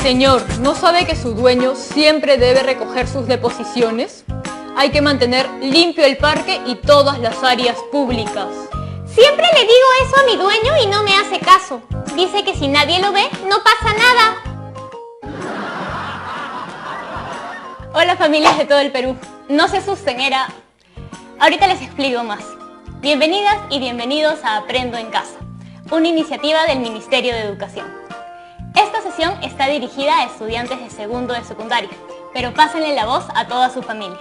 Señor, ¿no sabe que su dueño siempre debe recoger sus deposiciones? Hay que mantener limpio el parque y todas las áreas públicas. Siempre le digo eso a mi dueño y no me hace caso. Dice que si nadie lo ve, no pasa nada. Hola familias de todo el Perú. No se asusten, ahorita les explico más. Bienvenidas y bienvenidos a Aprendo en Casa, una iniciativa del Ministerio de Educación. Esta sesión está dirigida a estudiantes de segundo de secundaria, pero pásenle la voz a toda su familia.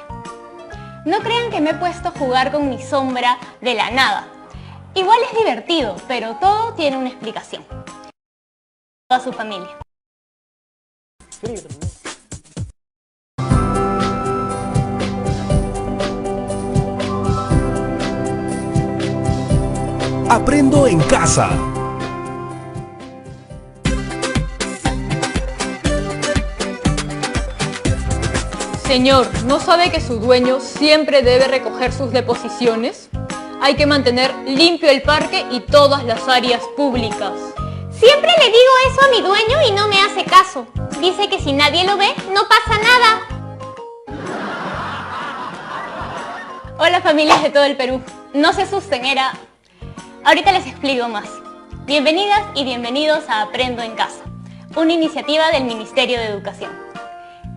No crean que me he puesto a jugar con mi sombra de la nada. Igual es divertido, pero todo tiene una explicación. Toda su familia. Aprendo en Casa. Señor, ¿no sabe que su dueño siempre debe recoger sus deposiciones? Hay que mantener limpio el parque y todas las áreas públicas. Siempre le digo eso a mi dueño y no me hace caso. Dice que si nadie lo ve, no pasa nada. Hola familias de todo el Perú. No se asusten, ahorita les explico más. Bienvenidas y bienvenidos a Aprendo en Casa, una iniciativa del Ministerio de Educación.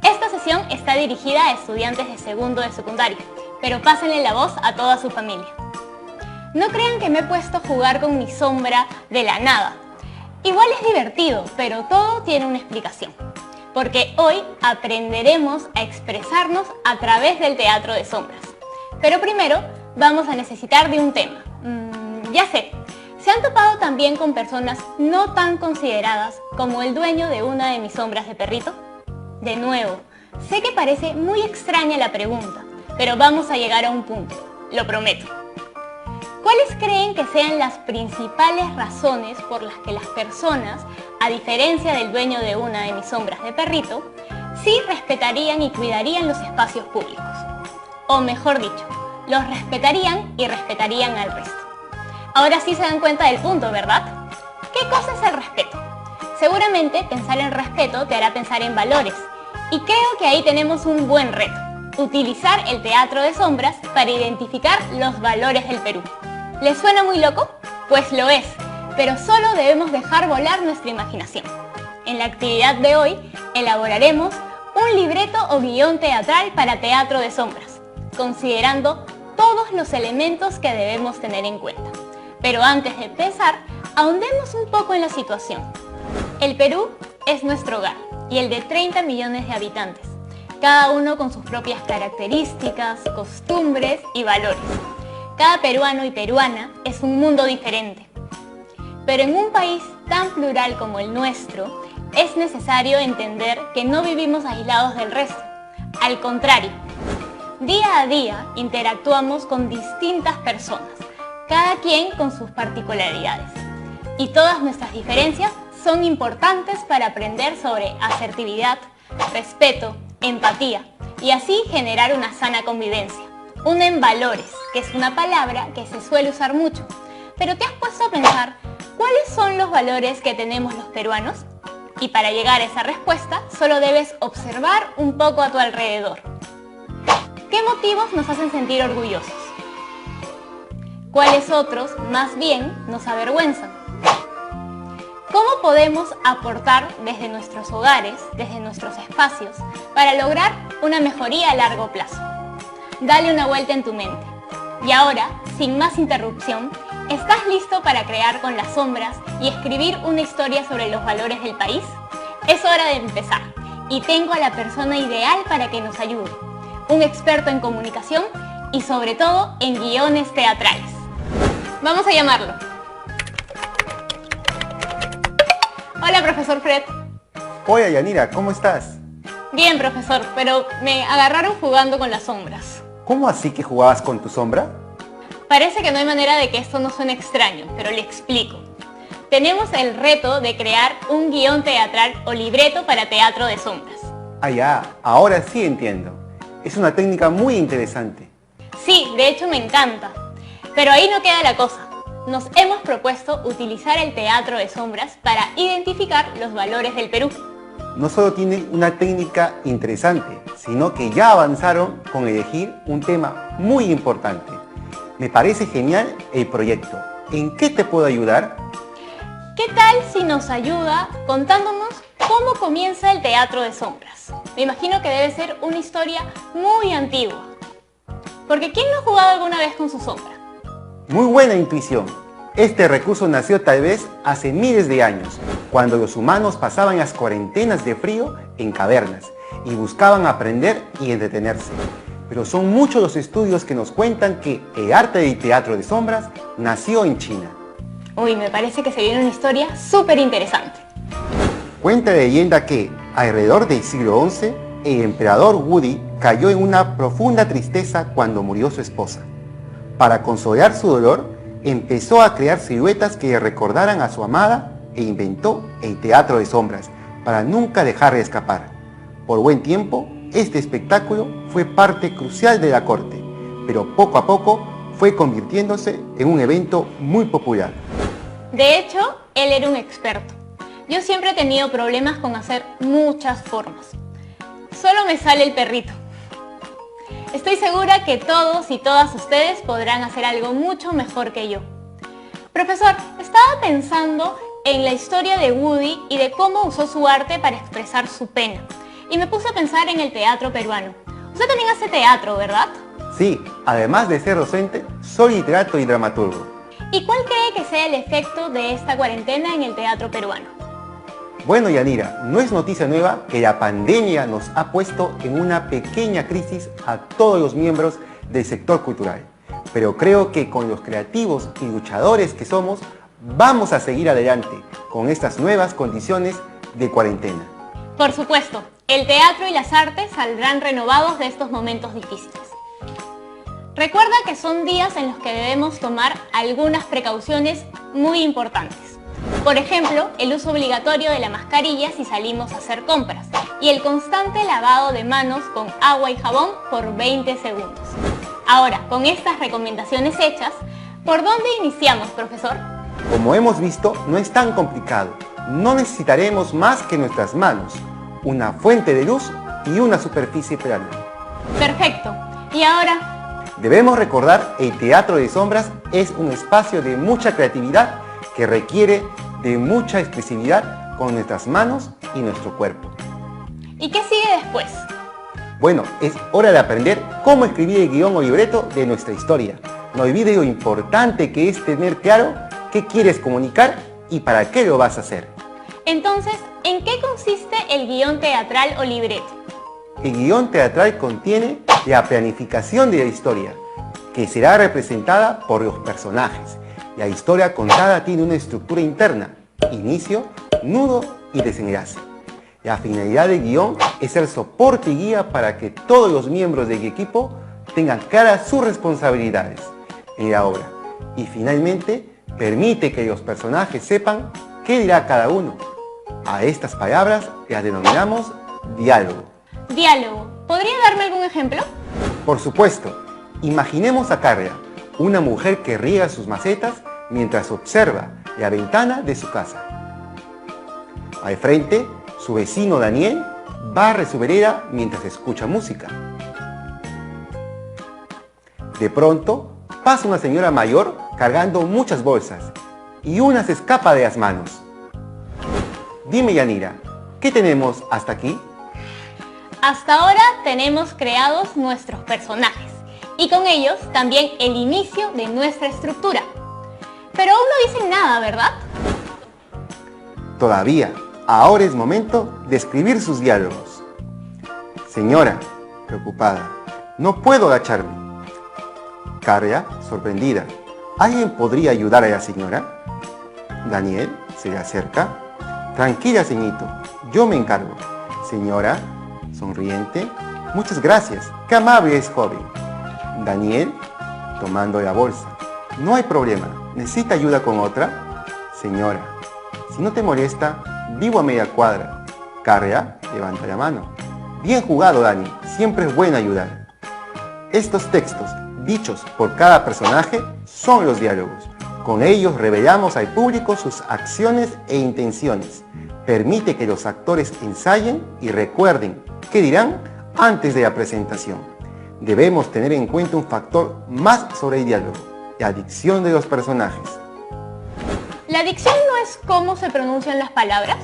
Esta sesión está dirigida a estudiantes de segundo de secundaria, pero pásenle la voz a toda su familia. No crean que me he puesto a jugar con mi sombra de la nada. Igual es divertido, pero todo tiene una explicación. Porque hoy aprenderemos a expresarnos a través del teatro de sombras. Pero primero vamos a necesitar de un tema. Ya sé, ¿se han topado también con personas no tan consideradas como el dueño de una de mis sombras de perrito? De nuevo, sé que parece muy extraña la pregunta, pero vamos a llegar a un punto, lo prometo. ¿Cuáles creen que sean las principales razones por las que las personas, a diferencia del dueño de una de mis sombras de perrito, sí respetarían y cuidarían los espacios públicos? O mejor dicho, los respetarían y respetarían al resto. Ahora sí se dan cuenta del punto, ¿verdad? ¿Qué cosa es el respeto? Seguramente pensar en respeto te hará pensar en valores. Y creo que ahí tenemos un buen reto. Utilizar el teatro de sombras para identificar los valores del Perú. ¿Les suena muy loco? Pues lo es, pero solo debemos dejar volar nuestra imaginación. En la actividad de hoy elaboraremos un libreto o guión teatral para teatro de sombras, considerando todos los elementos que debemos tener en cuenta. Pero antes de empezar, ahondemos un poco en la situación. El Perú es nuestro hogar y el de 30 millones de habitantes, cada uno con sus propias características, costumbres y valores. Cada peruano y peruana es un mundo diferente. Pero en un país tan plural como el nuestro, es necesario entender que no vivimos aislados del resto. Al contrario, día a día interactuamos con distintas personas, cada quien con sus particularidades. Y todas nuestras diferencias son importantes para aprender sobre asertividad, respeto, empatía y así generar una sana convivencia. Una en valores, que es una palabra que se suele usar mucho. Pero ¿te has puesto a pensar cuáles son los valores que tenemos los peruanos? Y para llegar a esa respuesta, solo debes observar un poco a tu alrededor. ¿Qué motivos nos hacen sentir orgullosos? ¿Cuáles otros, más bien, nos avergüenzan? ¿Cómo podemos aportar desde nuestros hogares, desde nuestros espacios, para lograr una mejoría a largo plazo? Dale una vuelta en tu mente. Y ahora, sin más interrupción, ¿estás listo para crear con las sombras y escribir una historia sobre los valores del país? Es hora de empezar, y tengo a la persona ideal para que nos ayude. Un experto en comunicación y sobre todo en guiones teatrales. Vamos a llamarlo. Hola, profesor Fred. Hola, Yanira, ¿cómo estás? Bien, profesor, pero me agarraron jugando con las sombras. ¿Cómo así que jugabas con tu sombra? Parece que no hay manera de que esto no suene extraño, pero le explico. Tenemos el reto de crear un guión teatral o libreto para teatro de sombras. Ah, ya, ahora sí entiendo. Es una técnica muy interesante. Sí, de hecho me encanta. Pero ahí no queda la cosa. Nos hemos propuesto utilizar el teatro de sombras para identificar los valores del Perú. no solo tienen una técnica interesante, sino que ya avanzaron con elegir un tema muy importante. Me parece genial el proyecto. ¿En qué te puedo ayudar? ¿Qué tal si nos ayuda contándonos cómo comienza el teatro de sombras? Me imagino que debe ser una historia muy antigua. Porque ¿quién no ha jugado alguna vez con su sombra? Muy buena intuición. Este recurso nació tal vez hace miles de años, cuando los humanos pasaban las cuarentenas de frío en cavernas y buscaban aprender y entretenerse. Pero son muchos los estudios que nos cuentan que el arte del teatro de sombras nació en China. Uy, me parece que se viene una historia súper interesante. Cuenta la leyenda que, alrededor del siglo XI, el emperador Wudi cayó en una profunda tristeza cuando murió su esposa. Para consolar su dolor, empezó a crear siluetas que le recordaran a su amada e inventó el teatro de sombras para nunca dejar de escapar. Por buen tiempo, este espectáculo fue parte crucial de la corte, pero poco a poco fue convirtiéndose en un evento muy popular. De hecho, él era un experto. Yo siempre he tenido problemas con hacer muchas formas. Solo me sale el perrito. Estoy segura que todos y todas ustedes podrán hacer algo mucho mejor que yo. Profesor, estaba pensando en la historia de Woody y de cómo usó su arte para expresar su pena. Y me puse a pensar en el teatro peruano. Usted también hace teatro, ¿verdad? Sí, además de ser docente, soy literato y dramaturgo. ¿Y cuál cree que sea el efecto de esta cuarentena en el teatro peruano? Bueno, Yanira, no es noticia nueva que la pandemia nos ha puesto en una pequeña crisis a todos los miembros del sector cultural. Pero creo que con los creativos y luchadores que somos, vamos a seguir adelante con estas nuevas condiciones de cuarentena. Por supuesto, el teatro y las artes saldrán renovados de estos momentos difíciles. Recuerda que son días en los que debemos tomar algunas precauciones muy importantes. Por ejemplo, el uso obligatorio de la mascarilla si salimos a hacer compras y el constante lavado de manos con agua y jabón por 20 segundos. Ahora, con estas recomendaciones hechas, ¿por dónde iniciamos, profesor? Como hemos visto, no es tan complicado. No necesitaremos más que nuestras manos, una fuente de luz y una superficie plana. Perfecto. ¿Y ahora? Debemos recordar el teatro de sombras es un espacio de mucha creatividad que requiere de mucha expresividad con nuestras manos y nuestro cuerpo. ¿Y qué sigue después? Bueno, es hora de aprender cómo escribir el guión o libreto de nuestra historia. No olvides lo importante que es tener claro qué quieres comunicar y para qué lo vas a hacer. Entonces, ¿en qué consiste el guión teatral o libreto? El guión teatral contiene la planificación de la historia, que será representada por los personajes. La historia contada tiene una estructura interna, inicio, nudo y desenlace. La finalidad del guión es ser soporte y guía para que todos los miembros del equipo tengan claras sus responsabilidades en la obra. Y finalmente, permite que los personajes sepan qué dirá cada uno. A estas palabras las denominamos diálogo. Diálogo. ¿Podría darme algún ejemplo? Por supuesto, imaginemos a Carla, una mujer que riega sus macetas mientras observa la ventana de su casa. Al frente, su vecino Daniel barre su vereda mientras escucha música. De pronto, pasa una señora mayor cargando muchas bolsas y una se escapa de las manos. Dime, Yanira, ¿qué tenemos hasta aquí? Hasta ahora tenemos creados nuestros personajes y con ellos también el inicio de nuestra estructura. Pero aún no dicen nada, ¿verdad? Todavía, ahora es momento de escribir sus diálogos. Señora, preocupada, no puedo agacharme. Carla, sorprendida, ¿alguien podría ayudar a la señora? Daniel se le acerca. Tranquila, ceñito, yo me encargo. Señora, sonriente, muchas gracias, qué amable es joven. Daniel, tomando la bolsa. No hay problema, ¿necesita ayuda con otra? Señora, si no te molesta, vivo a media cuadra. Carla, levanta la mano. Bien jugado, Dani, siempre es bueno ayudar. Estos textos, dichos por cada personaje, son los diálogos. Con ellos revelamos al público sus acciones e intenciones. Permite que los actores ensayen y recuerden qué dirán antes de la presentación. Debemos tener en cuenta un factor más sobre el diálogo, la dicción de los personajes. ¿La dicción no es cómo se pronuncian las palabras?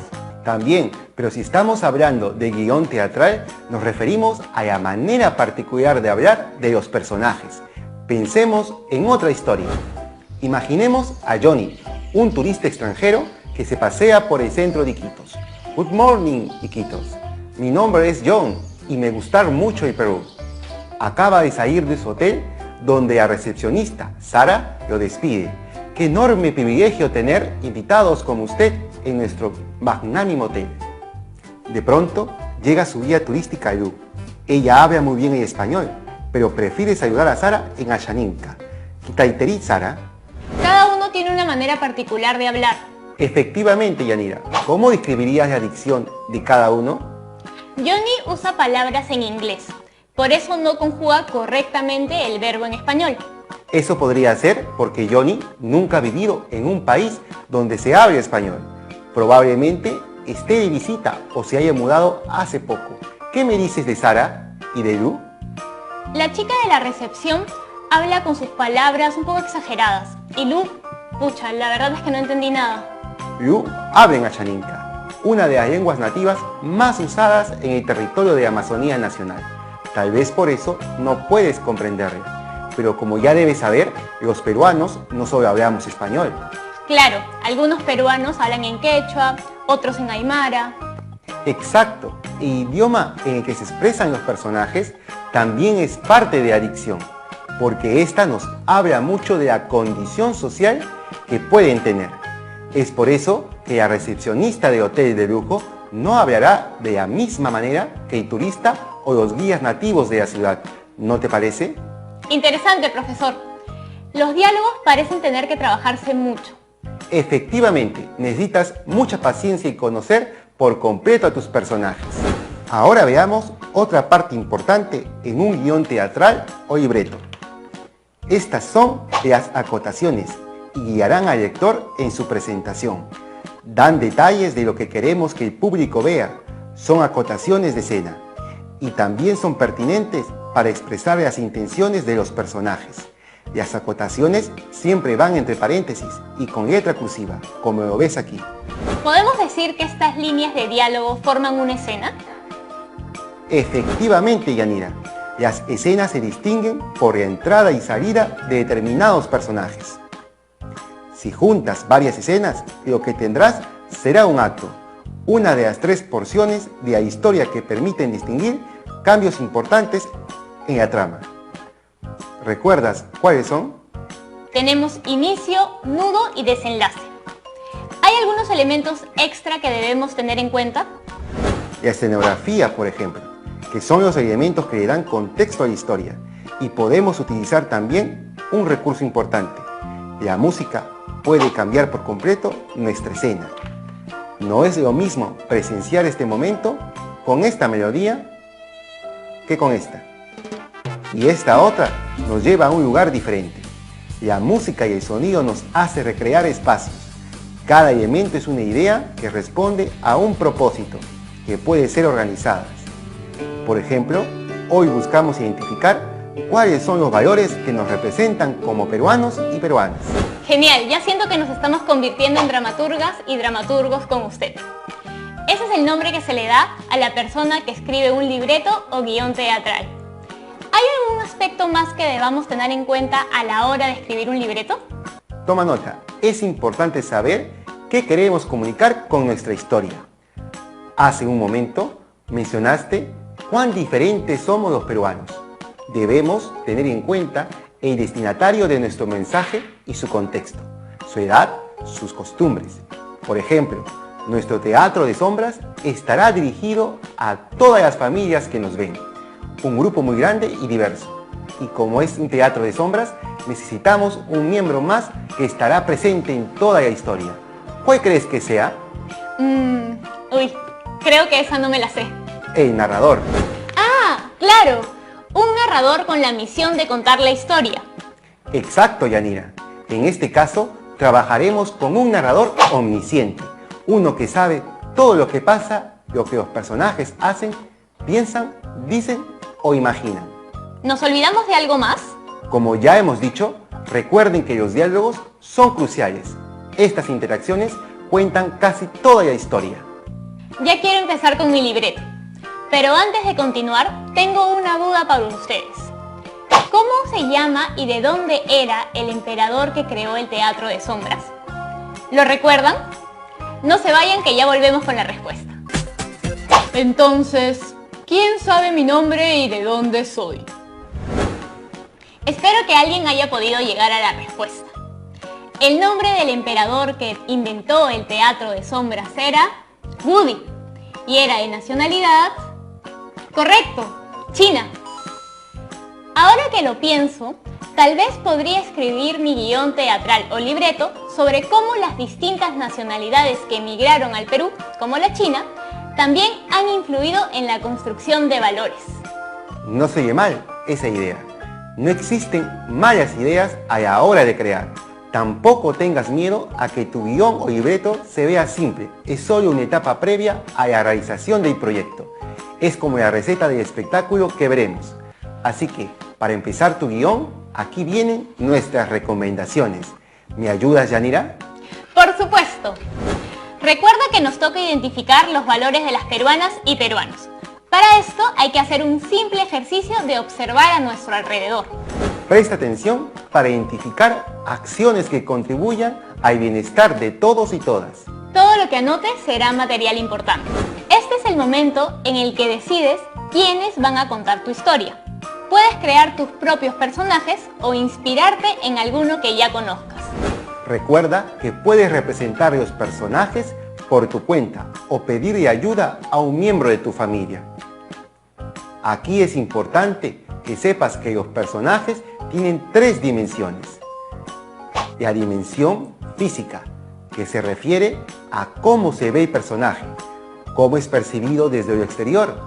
También, pero si estamos hablando de guión teatral, nos referimos a la manera particular de hablar de los personajes. Pensemos en otra historia. Imaginemos a Johnny, un turista extranjero que se pasea por el centro de Iquitos. Good morning, Iquitos. Mi nombre es John y me gusta mucho el Perú. Acaba de salir de su hotel donde la recepcionista, Sara, lo despide. Qué enorme privilegio tener invitados como usted en nuestro magnánimo hotel. De pronto llega su guía turística Lu. Ella habla muy bien el español, pero prefiere saludar a Sara en Ayaninka. Kitaiteri, Sara. Cada uno tiene una manera particular de hablar. Efectivamente, Yanira. ¿Cómo describirías la dicción de cada uno? Johnny usa palabras en inglés, por eso no conjuga correctamente el verbo en español. Eso podría ser porque Johnny nunca ha vivido en un país donde se hable español. Probablemente esté de visita o se haya mudado hace poco. ¿Qué me dices de Sara y de Lu? La chica de la recepción habla con sus palabras un poco exageradas. Y Lu, pucha, la verdad es que no entendí nada. Lu habla en Ayaninka, una de las lenguas nativas más usadas en el territorio de Amazonía Nacional. Tal vez por eso no puedes comprenderla. Pero como ya debes saber, los peruanos no solo hablamos español. Claro, algunos peruanos hablan en quechua, otros en aymara. Exacto, el idioma en el que se expresan los personajes también es parte de la dicción, porque esta nos habla mucho de la condición social que pueden tener. Es por eso que la recepcionista de hotel de lujo no hablará de la misma manera que el turista o los guías nativos de la ciudad. ¿No te parece? Interesante, profesor. Los diálogos parecen tener que trabajarse mucho. Efectivamente, necesitas mucha paciencia y conocer por completo a tus personajes. Ahora veamos otra parte importante en un guión teatral o libreto. Estas son las acotaciones y guiarán al lector en su presentación. Dan detalles de lo que queremos que el público vea. Son acotaciones de escena y también son pertinentes para expresar las intenciones de los personajes. Las acotaciones siempre van entre paréntesis y con letra cursiva, como lo ves aquí. ¿Podemos decir que estas líneas de diálogo forman una escena? Efectivamente, Yanira. Las escenas se distinguen por la entrada y salida de determinados personajes. Si juntas varias escenas, lo que tendrás será un acto, una de las 3 porciones de la historia que permiten distinguir cambios importantes en la trama. ¿Recuerdas cuáles son? Tenemos inicio, nudo y desenlace. ¿Hay algunos elementos extra que debemos tener en cuenta? La escenografía, por ejemplo, que son los elementos que le dan contexto a la historia. Y podemos utilizar también un recurso importante. La música puede cambiar por completo nuestra escena. No es lo mismo presenciar este momento con esta melodía que con esta. Y esta otra nos lleva a un lugar diferente. La música y el sonido nos hace recrear espacios. Cada elemento es una idea que responde a un propósito, que puede ser organizada. Por ejemplo, hoy buscamos identificar cuáles son los valores que nos representan como peruanos y peruanas. Genial, ya siento que nos estamos convirtiendo en dramaturgas y dramaturgos con usted. Ese es el nombre que se le da a la persona que escribe un libreto o guión teatral. ¿Hay algún aspecto más que debamos tener en cuenta a la hora de escribir un libreto? Toma nota, es importante saber qué queremos comunicar con nuestra historia. Hace un momento mencionaste cuán diferentes somos los peruanos. Debemos tener en cuenta el destinatario de nuestro mensaje y su contexto, su edad, sus costumbres. Por ejemplo, nuestro teatro de sombras estará dirigido a todas las familias que nos ven, un grupo muy grande y diverso. Y como es un teatro de sombras, necesitamos un miembro más que estará presente en toda la historia. ¿Cuál crees que sea? Uy, creo que esa no me la sé. El narrador. ¡Ah, claro! Un narrador con la misión de contar la historia. Exacto, Yanira. En este caso, trabajaremos con un narrador omnisciente, uno que sabe todo lo que pasa, lo que los personajes hacen, piensan, dicen o imaginan. ¿Nos olvidamos de algo más? Como ya hemos dicho, recuerden que los diálogos son cruciales. Estas interacciones cuentan casi toda la historia. Ya quiero empezar con mi libreto. Pero antes de continuar, tengo una duda para ustedes. ¿Cómo se llama y de dónde era el emperador que creó el Teatro de Sombras? ¿Lo recuerdan? No se vayan que ya volvemos con la respuesta. Entonces, ¿quién sabe mi nombre y de dónde soy? Espero que alguien haya podido llegar a la respuesta. El nombre del emperador que inventó el Teatro de Sombras era Woody y era de nacionalidad... Correcto, China. Ahora que lo pienso, tal vez podría escribir mi guión teatral o libreto sobre cómo las distintas nacionalidades que emigraron al Perú, como la China, también han influido en la construcción de valores. No se oye mal esa idea. No existen malas ideas a la hora de crear. Tampoco tengas miedo a que tu guión o libreto se vea simple. Es solo una etapa previa a la realización del proyecto. Es como la receta del espectáculo que veremos. Así que, para empezar tu guión, aquí vienen nuestras recomendaciones. ¿Me ayudas, Yanira? Por supuesto. Recuerda que nos toca identificar los valores de las peruanas y peruanos. Para esto hay que hacer un simple ejercicio de observar a nuestro alrededor. Presta atención para identificar acciones que contribuyan al bienestar de todos y todas. Todo lo que anotes será material importante. Este es el momento en el que decides quiénes van a contar tu historia. Puedes crear tus propios personajes o inspirarte en alguno que ya conozcas. Recuerda que puedes representar los personajes por tu cuenta o pedirle ayuda a un miembro de tu familia. Aquí es importante que sepas que los personajes tienen 3 dimensiones. La dimensión física, que se refiere a cómo se ve el personaje, cómo es percibido desde el exterior.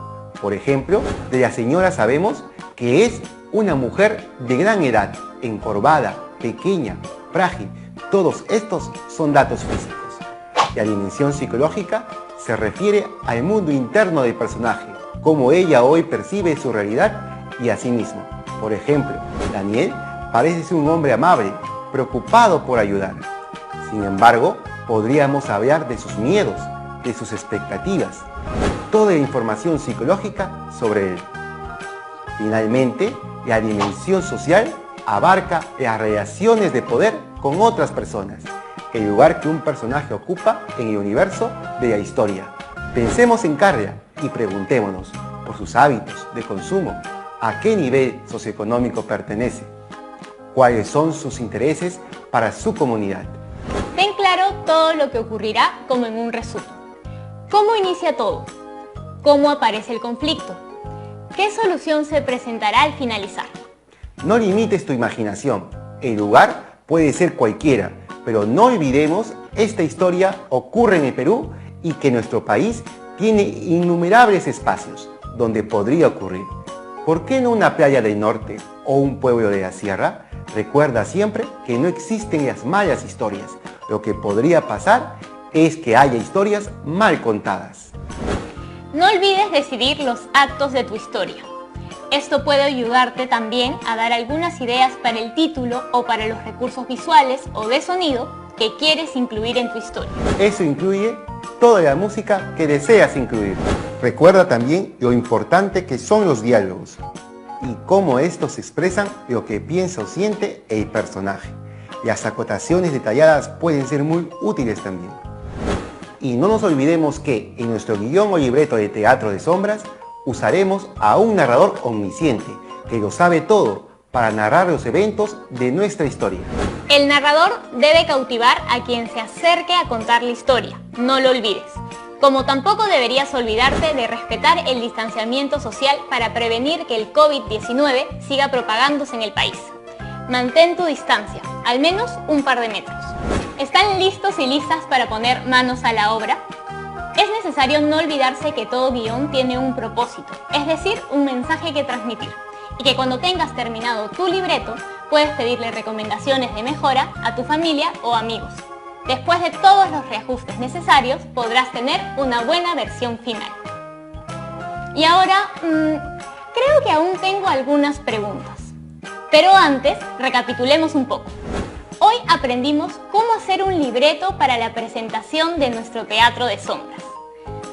Por ejemplo, de la señora sabemos que es una mujer de gran edad, encorvada, pequeña, frágil. Todos estos son datos físicos. La dimensión psicológica se refiere al mundo interno del personaje, cómo ella hoy percibe su realidad y a sí mismo. Por ejemplo, Daniel parece ser un hombre amable, preocupado por ayudar. Sin embargo, podríamos hablar de sus miedos, de sus expectativas, toda la información psicológica sobre él. Finalmente, la dimensión social abarca las relaciones de poder con otras personas, el lugar que un personaje ocupa en el universo de la historia. Pensemos en Carria y preguntémonos por sus hábitos de consumo, a qué nivel socioeconómico pertenece, cuáles son sus intereses para su comunidad. Ten claro todo lo que ocurrirá como en un resumen. ¿Cómo inicia todo? ¿Cómo aparece el conflicto? ¿Qué solución se presentará al finalizar? No limites tu imaginación. El lugar puede ser cualquiera, pero no olvidemos, esta historia ocurre en el Perú y que nuestro país tiene innumerables espacios donde podría ocurrir. ¿Por qué no una playa del norte o un pueblo de la sierra? Recuerda siempre que no existen las malas historias. Lo que podría pasar es que haya historias mal contadas. No olvides decidir los actos de tu historia. Esto puede ayudarte también a dar algunas ideas para el título o para los recursos visuales o de sonido que quieres incluir en tu historia. Eso incluye toda la música que deseas incluir. Recuerda también lo importante que son los diálogos y cómo estos expresan lo que piensa o siente el personaje. Las acotaciones detalladas pueden ser muy útiles también. Y no nos olvidemos que en nuestro guión o libreto de Teatro de Sombras usaremos a un narrador omnisciente que lo sabe todo para narrar los eventos de nuestra historia. El narrador debe cautivar a quien se acerque a contar la historia, no lo olvides. Como tampoco deberías olvidarte de respetar el distanciamiento social para prevenir que el COVID-19 siga propagándose en el país. Mantén tu distancia, al menos un par de metros. ¿Están listos y listas para poner manos a la obra? Es necesario no olvidarse que todo guión tiene un propósito, es decir, un mensaje que transmitir. Y que cuando tengas terminado tu libreto, puedes pedirle recomendaciones de mejora a tu familia o amigos. Después de todos los reajustes necesarios, podrás tener una buena versión final. Y ahora, creo que aún tengo algunas preguntas. Pero antes, recapitulemos un poco. Hoy aprendimos cómo hacer un libreto para la presentación de nuestro teatro de sombras.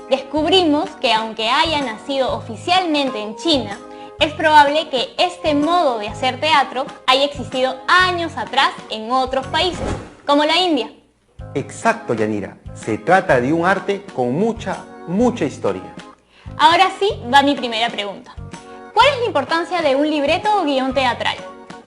Descubrimos que aunque haya nacido oficialmente en China, es probable que este modo de hacer teatro haya existido años atrás en otros países, como la India. Exacto, Yanira. Se trata de un arte con mucha historia. Ahora sí va mi primera pregunta. ¿Cuál es la importancia de un libreto o guión teatral?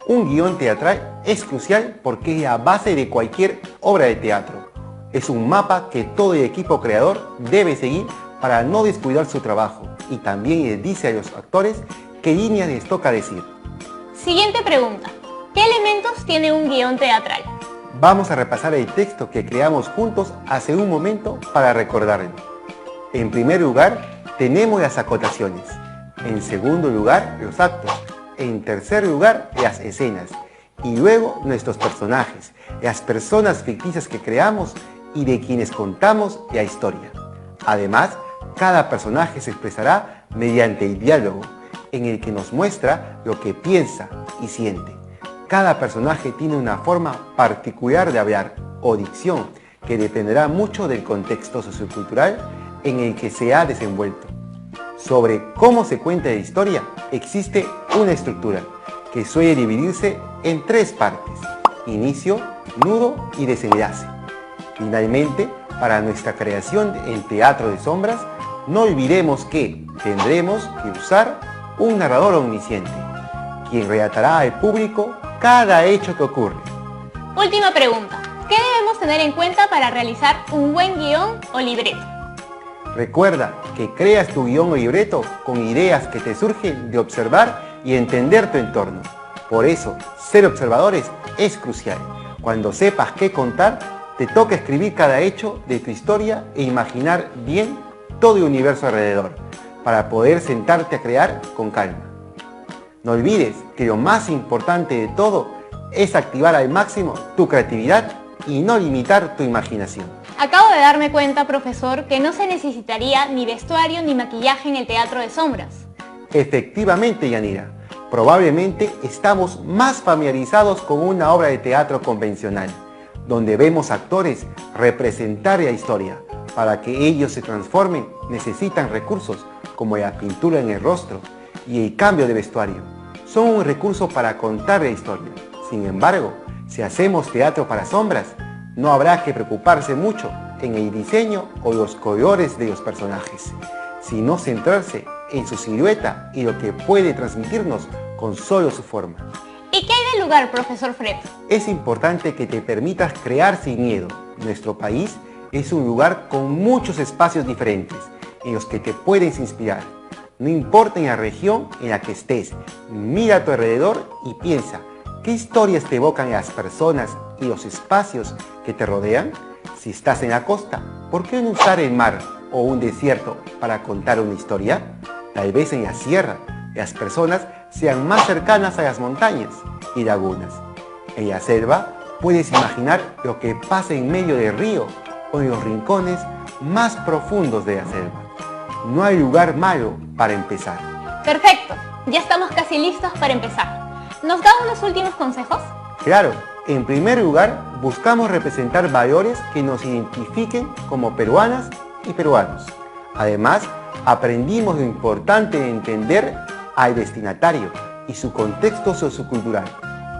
Un guión teatral es crucial porque es la base de cualquier obra de teatro. Es un mapa que todo el equipo creador debe seguir para no descuidar su trabajo y también les dice a los actores qué líneas les toca decir. Siguiente pregunta. ¿Qué elementos tiene un guión teatral? Vamos a repasar el texto que creamos juntos hace un momento para recordarlo. En primer lugar, tenemos las acotaciones. En segundo lugar, los actos. En tercer lugar, las escenas. Y luego, nuestros personajes, las personas ficticias que creamos y de quienes contamos la historia. Además, cada personaje se expresará mediante el diálogo, en el que nos muestra lo que piensa y siente. Cada personaje tiene una forma particular de hablar o dicción que dependerá mucho del contexto sociocultural en el que se ha desenvuelto. Sobre cómo se cuenta la historia, existe una estructura que suele dividirse en 3 partes: inicio, nudo y desenlace. Finalmente, para nuestra creación en Teatro de Sombras, no olvidemos que tendremos que usar un narrador omnisciente, quien relatará al público cada hecho que ocurre. Última pregunta. ¿Qué debemos tener en cuenta para realizar un buen guión o libreto? Recuerda que creas tu guión o libreto con ideas que te surgen de observar y entender tu entorno. Por eso, ser observadores es crucial. Cuando sepas qué contar, te toca escribir cada hecho de tu historia e imaginar bien todo el universo alrededor, para poder sentarte a crear con calma. No olvides que lo más importante de todo es activar al máximo tu creatividad y no limitar tu imaginación. Acabo de darme cuenta, profesor, que no se necesitaría ni vestuario ni maquillaje en el teatro de sombras. Efectivamente, Yanira. Probablemente estamos más familiarizados con una obra de teatro convencional, donde vemos actores representar la historia. Para que ellos se transformen, necesitan recursos como la pintura en el rostro y el cambio de vestuario. Son un recurso para contar la historia. Sin embargo, si hacemos teatro para sombras, no habrá que preocuparse mucho en el diseño o los colores de los personajes, sino centrarse en su silueta y lo que puede transmitirnos con solo su forma. ¿Y qué hay del lugar, profesor Fred? Es importante que te permitas crear sin miedo. Nuestro país es un lugar con muchos espacios diferentes en los que te puedes inspirar. No importa en la región en la que estés, mira a tu alrededor y piensa, ¿qué historias te evocan las personas y los espacios que te rodean? Si estás en la costa, ¿por qué no usar el mar o un desierto para contar una historia? Tal vez en la sierra, las personas sean más cercanas a las montañas y lagunas. En la selva, puedes imaginar lo que pasa en medio del río o en los rincones más profundos de la selva. No hay lugar malo para empezar. Perfecto, ya estamos casi listos para empezar. ¿Nos da unos últimos consejos? Claro, en primer lugar, buscamos representar valores que nos identifiquen como peruanas y peruanos. Además, aprendimos lo importante de entender al destinatario y su contexto sociocultural.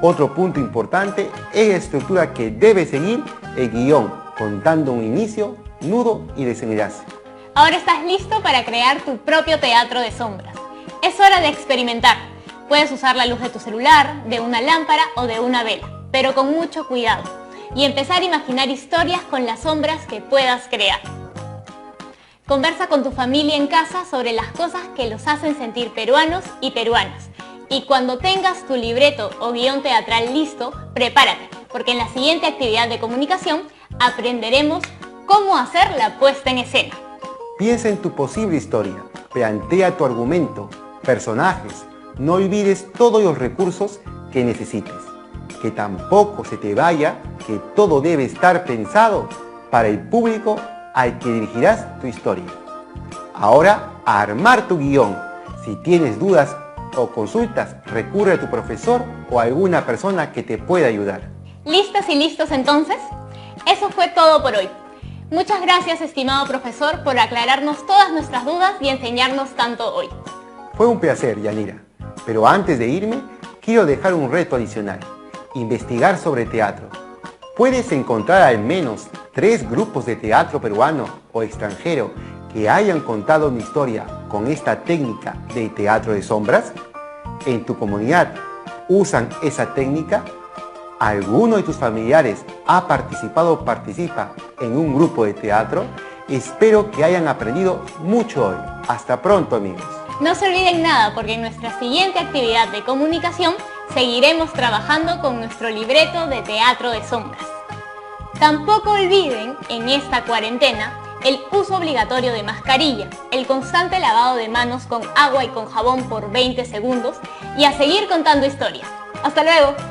Otro punto importante es la estructura que debe seguir el guión, contando un inicio, nudo y desenlace. Ahora estás listo para crear tu propio teatro de sombras. Es hora de experimentar. Puedes usar la luz de tu celular, de una lámpara o de una vela, pero con mucho cuidado, y empezar a imaginar historias con las sombras que puedas crear. Conversa con tu familia en casa sobre las cosas que los hacen sentir peruanos y peruanas. Y cuando tengas tu libreto o guión teatral listo, prepárate, porque en la siguiente actividad de comunicación aprenderemos cómo hacer la puesta en escena. Piensa en tu posible historia, plantea tu argumento, personajes, no olvides todos los recursos que necesites. que tampoco se te vaya que todo debe estar pensado para el público al que dirigirás tu historia. Ahora, a armar tu guión. Si tienes dudas o consultas, recurre a tu profesor o a alguna persona que te pueda ayudar. ¿Listas y listos entonces? Eso fue todo por hoy. Muchas gracias, estimado profesor, por aclararnos todas nuestras dudas y enseñarnos tanto hoy. Fue un placer, Yanira. Pero antes de irme, quiero dejar un reto adicional. Investigar sobre teatro. Puedes encontrar al menos 3 grupos de teatro peruano o extranjero que hayan contado una historia con esta técnica de teatro de sombras. ¿En tu comunidad usan esa técnica? ¿Alguno de tus familiares ha participado o participa en un grupo de teatro? Espero que hayan aprendido mucho hoy. Hasta pronto, amigos. No se olviden nada, porque en nuestra siguiente actividad de comunicación seguiremos trabajando con nuestro libreto de teatro de sombras. Tampoco olviden, en esta cuarentena, el uso obligatorio de mascarilla, el constante lavado de manos con agua y con jabón por 20 segundos y a seguir contando historias. ¡Hasta luego!